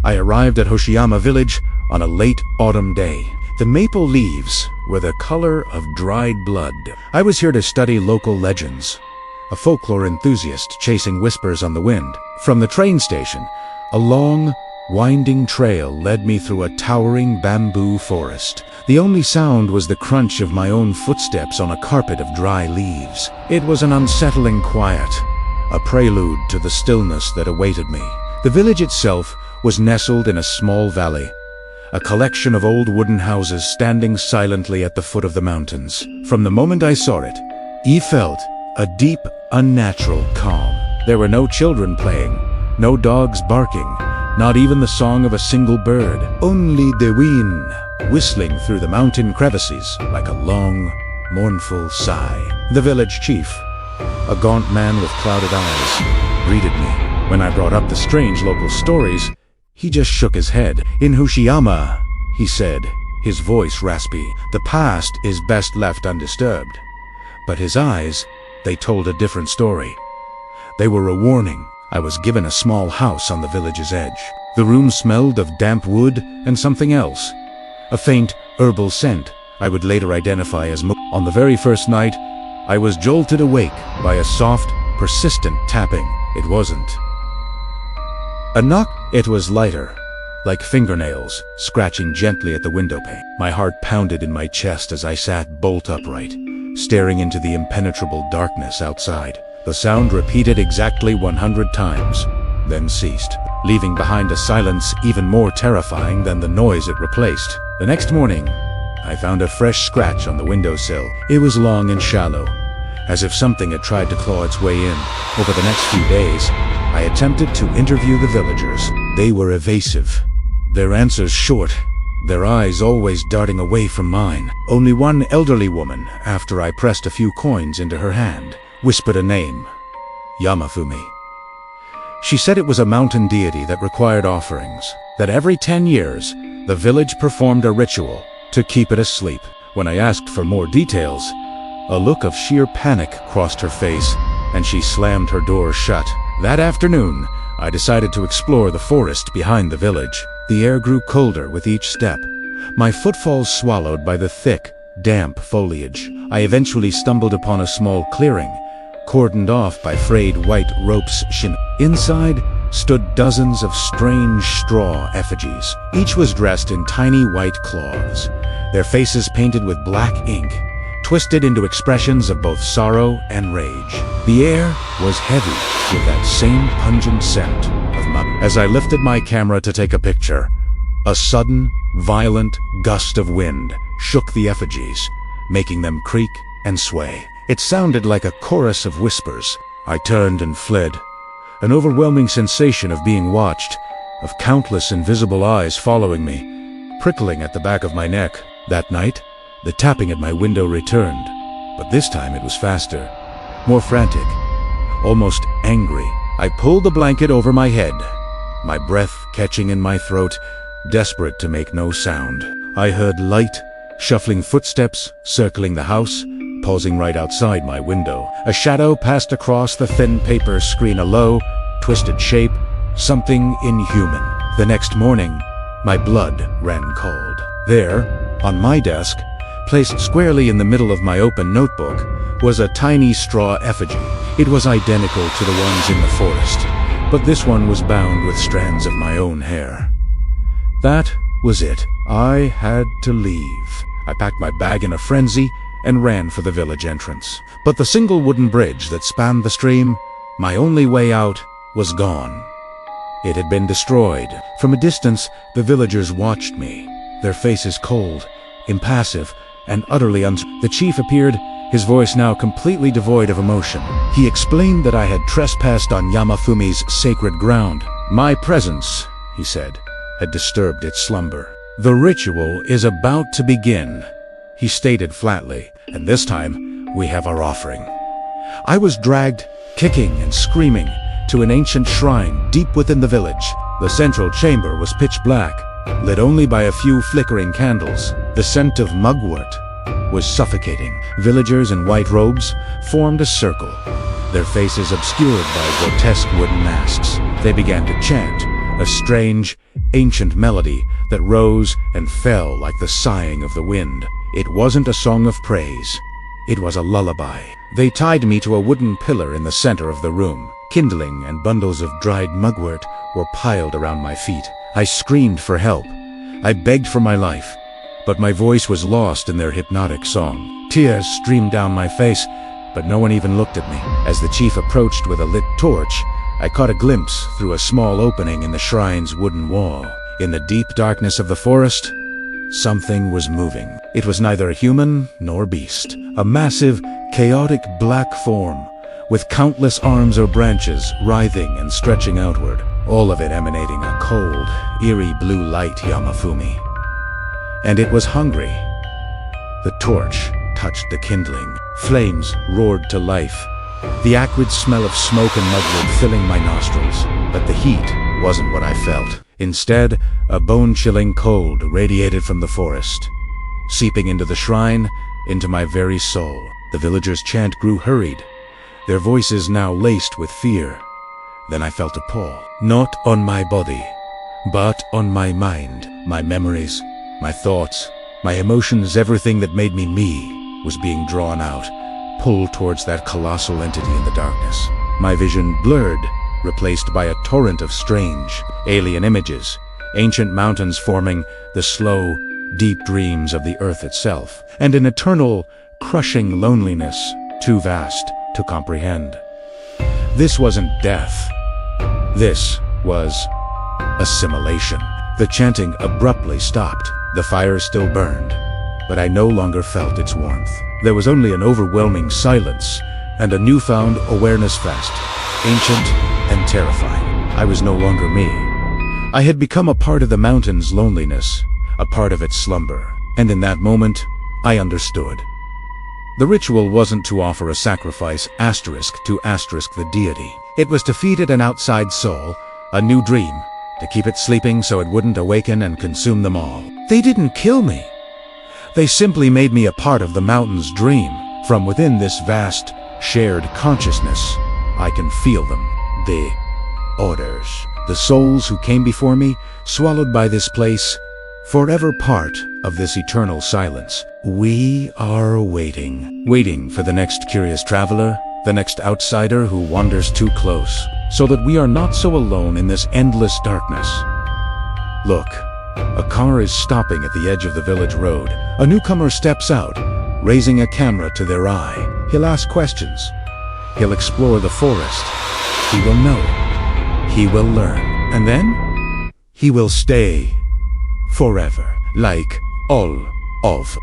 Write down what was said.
I arrived at Hoshyama village on a late autumn day. The maple leaves were the color of dried blood. I was here to study local legends, a folklore enthusiast chasing whispers on the wind. From the train station, a long, winding trail led me through a towering bamboo forest. The only sound was the crunch of my own footsteps on a carpet of dry leaves. It was an unsettling quiet, a prelude to the stillness that awaited me. The village itself was nestled in a small valley, a collection of old wooden houses standing silently at the foot of the mountains. From the moment I saw it, I felt a deep, unnatural calm. There were no children playing, no dogs barking, not even the song of a single bird. Only the wind whistling through the mountain crevices like a long, mournful sigh. The village chief, a gaunt man with clouded eyes, greeted me. When I brought up the strange local stories, he just shook his head. In Hoshyama, he said, his voice raspy, the past is best left undisturbed. But his eyes, they told a different story. They were a warning. I was given a small house on the village's edge. The room smelled of damp wood and something else, a faint herbal scent I would later identify as On the very first night, I was jolted awake by a soft, persistent tapping. It wasn't a knock. It was lighter, like fingernails scratching gently at the window pane. My heart pounded in my chest as I sat bolt upright, staring into the impenetrable darkness outside. The sound repeated exactly 100 times, then ceased, leaving behind a silence even more terrifying than the noise it replaced. The next morning, I found a fresh scratch on the windowsill. It was long and shallow, as if something had tried to claw its way in. Over the next few days, I attempted to interview the villagers. They were evasive, their answers short, their eyes always darting away from mine. Only one elderly woman, after I pressed a few coins into her hand, whispered a name, Yamafumi. She said it was a mountain deity that required offerings, that every 10 years, the village performed a ritual to keep it asleep. When I asked for more details, a look of sheer panic crossed her face, and she slammed her door shut. That afternoon, I decided to explore the forest behind the village. The air grew colder with each step, my footfalls swallowed by the thick, damp foliage. I eventually stumbled upon a small clearing, cordoned off by frayed white ropes. Inside stood dozens of strange straw effigies. Each was dressed in tiny white cloths, their faces painted with black ink, twisted into expressions of both sorrow and rage. The air was heavy with that same pungent scent of mud. As I lifted my camera to take a picture, a sudden, violent gust of wind shook the effigies, making them creak and sway. It sounded like a chorus of whispers. I turned and fled, an overwhelming sensation of being watched, of countless invisible eyes following me, prickling at the back of my neck. That night, the tapping at my window returned, but this time it was faster, more frantic, almost angry. I pulled the blanket over my head, my breath catching in my throat, desperate to make no sound. I heard light, shuffling footsteps circling the house, pausing right outside my window. A shadow passed across the thin paper screen, a low, twisted shape, something inhuman. The next morning, my blood ran cold. There, on my desk, placed squarely in the middle of my open notebook, was a tiny straw effigy. It was identical to the ones in the forest, but this one was bound with strands of my own hair. That was it. I had to leave. I packed my bag in a frenzy and ran for the village entrance. But the single wooden bridge that spanned the stream, my only way out, was gone. It had been destroyed. From a distance, the villagers watched me, their faces cold, impassive, and utterly The chief appeared, his voice now completely devoid of emotion. He explained that I had trespassed on Yamafumi's sacred ground. My presence, he said, had disturbed its slumber. The ritual is about to begin, he stated flatly, and this time we have our offering. I was dragged, kicking and screaming, to an ancient shrine deep within the village. The central chamber was pitch black, lit only by a few flickering candles. The scent of mugwort was suffocating. Villagers in white robes formed a circle, their faces obscured by grotesque wooden masks. They began to chant, a strange, ancient melody that rose and fell like the sighing of the wind. It wasn't a song of praise. It was a lullaby. They tied me to a wooden pillar in the center of the room. Kindling and bundles of dried mugwort were piled around my feet. I screamed for help. I begged for my life, but my voice was lost in their hypnotic song. Tears streamed down my face, but no one even looked at me. As the chief approached with a lit torch, I caught a glimpse through a small opening in the shrine's wooden wall. In the deep darkness of the forest, something was moving. It was neither human nor beast. A massive, chaotic black form, with countless arms or branches writhing and stretching outward, all of it emanating a cold, eerie blue light, Yamafumi. And it was hungry. The torch touched the kindling. Flames roared to life, the acrid smell of smoke and mugwort filling my nostrils. But the heat wasn't what I felt. Instead, a bone-chilling cold radiated from the forest, seeping into the shrine, into my very soul. The villagers' chant grew hurried, their voices now laced with fear. Then I felt a pull, not on my body, but on my mind. My memories, my thoughts, my emotions, everything that made me was being drawn out, pulled towards that colossal entity in the darkness. My vision blurred, replaced by a torrent of strange, alien images, ancient mountains forming the slow, deep dreams of the earth itself, and an eternal, crushing loneliness too vast to comprehend. This wasn't death. This was assimilation. The chanting abruptly stopped. The fire still burned, but I no longer felt its warmth. There was only an overwhelming silence and a newfound awareness vast, ancient and terrifying. I was no longer me. I had become a part of the mountain's loneliness, a part of its slumber. And in that moment, I understood. The ritual wasn't to offer a sacrifice asterisk to asterisk the deity. It was to feed it an outside soul, a new dream, to keep it sleeping so it wouldn't awaken and consume them all. They didn't kill me. They simply made me a part of the mountain's dream. From within this vast, shared consciousness, I can feel them. The orders. The souls who came before me, swallowed by this place, forever part of this eternal silence. We are waiting for the next curious traveler, the next outsider who wanders too close, so that we are not so alone in this endless darkness. Look, a car is stopping at the edge of the village road. A newcomer steps out, raising a camera to their eye. He'll ask questions. He'll explore the forest. He will know. He will learn. And then, he will stay forever, like all of